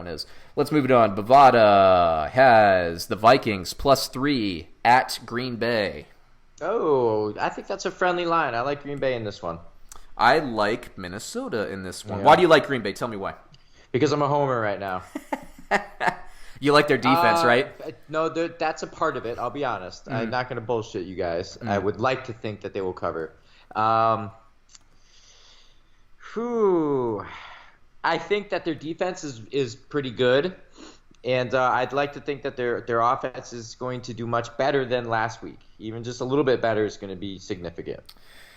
is. Let's move it on. Bovada has the Vikings +3 at Green Bay. Oh, I think that's a friendly line. I like Green Bay in this one. I like Minnesota in this one. Yeah. Why do you like Green Bay? Tell me why. Because I'm a homer right now. You like their defense, right? No, that's a part of it. I'll be honest. Mm. I'm not going to bullshit you guys. Mm. I would like to think that they will cover. I think that their defense is pretty good, and I'd like to think that their offense is going to do much better than last week. Even just a little bit better is going to be significant.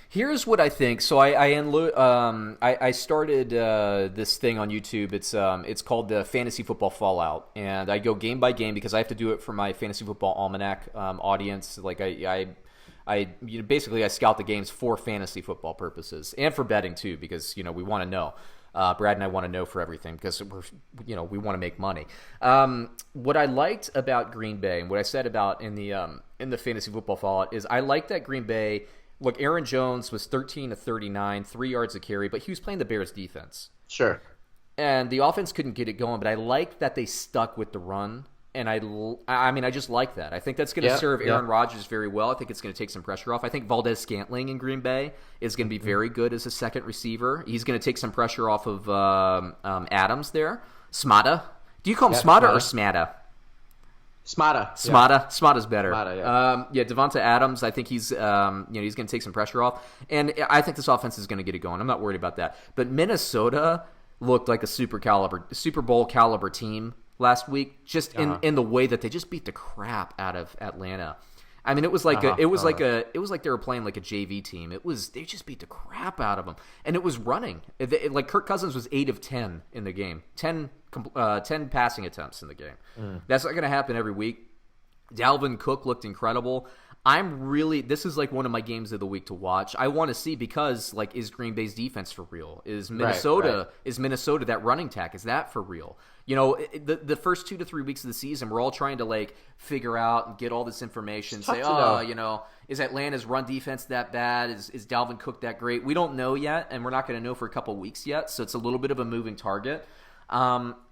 Here's what I think. So I started this thing on YouTube. It's called the Fantasy Football Fallout, and I go game by game because I have to do it for my Fantasy Football Almanac audience. Like basically I scout the games for fantasy football purposes and for betting too, because we want to know. Brad and I want to know for everything because we want to make money. What I liked about Green Bay and what I said about in the Fantasy Football Fallout is I liked that Green Bay. Look, Aaron Jones was 13 of 39, 3 yards a carry, but he was playing the Bears defense. Sure. And the offense couldn't get it going, but I liked that they stuck with the run. And I just like that. I think that's going to serve Aaron Rodgers very well. I think it's going to take some pressure off. I think Valdes-Scantling in Green Bay is going to be very good as a second receiver. He's going to take some pressure off of Adams there. Smata. Do you call him Smata or Smata? Smata. Smata's better. Smata, yeah. Devonta Adams, I think he's he's going to take some pressure off. And I think this offense is going to get it going. I'm not worried about that. But Minnesota looked like a Super Bowl caliber team last week, just in the way that they just beat the crap out of Atlanta. I mean, it was like it was like they were playing like a JV team. They just beat the crap out of them, and it was running. Like Kirk Cousins was 8 of 10 in the game, 10 passing attempts in the game. That's not going to happen every week. Dalvin Cook looked incredible. This is like one of my games of the week to watch. I want to see because is Green Bay's defense for real? Is Minnesota that running attack? Is that for real? The first 2 to 3 weeks of the season, we're all trying to figure out and get all this information. Say, is Atlanta's run defense that bad? Is Dalvin Cook that great? We don't know yet, and we're not going to know for a couple weeks yet. So it's a little bit of a moving target.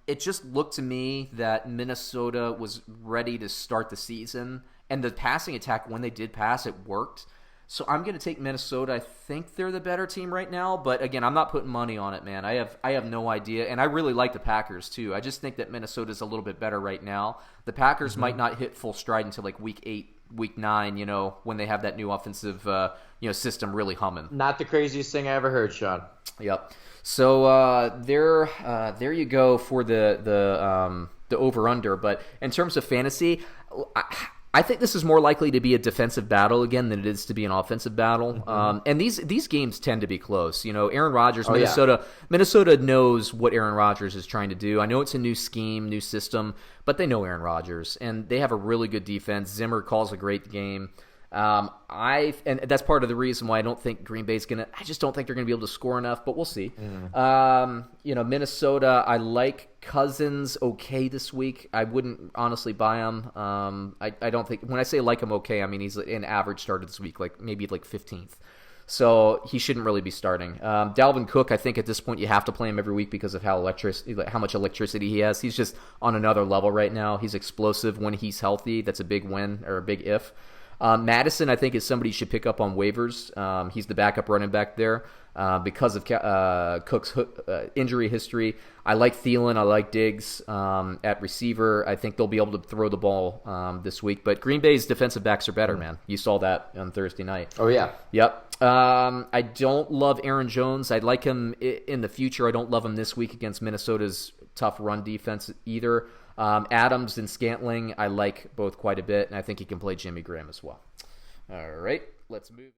It just looked to me that Minnesota was ready to start the season. And the passing attack, when they did pass, it worked. So I'm going to take Minnesota. I think they're the better team right now. But, again, I'm not putting money on it, man. I have no idea. And I really like the Packers, too. I just think that Minnesota's a little bit better right now. The Packers might not hit full stride until, week 8, week 9, when they have that new offensive system really humming. Not the craziest thing I ever heard, Sean. Yep. So there you go for the over-under. But in terms of fantasy, I think this is more likely to be a defensive battle again than it is to be an offensive battle. And these games tend to be close. Aaron Rodgers, Minnesota knows what Aaron Rodgers is trying to do. I know it's a new scheme, new system, but they know Aaron Rodgers, and they have a really good defense. Zimmer calls a great game. And that's part of the reason why I don't think Green Bay's I just don't think they're gonna be able to score enough, but we'll see. Minnesota, I like Cousins okay this week. I wouldn't honestly buy him. I don't think, when I say like him okay, I mean he's an average starter this week, maybe 15th. So he shouldn't really be starting. Dalvin Cook, I think at this point you have to play him every week because of how much electricity he has. He's just on another level right now. He's explosive when he's healthy. That's a big win or a big if. Madison, I think, is somebody you should pick up on waivers. He's the backup running back there because of Cook's injury history. I like Thielen. I like Diggs at receiver. I think they'll be able to throw the ball this week. But Green Bay's defensive backs are better, man. You saw that on Thursday night. Oh, yeah. Yep. I don't love Aaron Jones. I'd like him in the future. I don't love him this week against Minnesota's tough run defense either. Adams and Scantling, I like both quite a bit, and I think he can play Jimmy Graham as well. All right, let's move.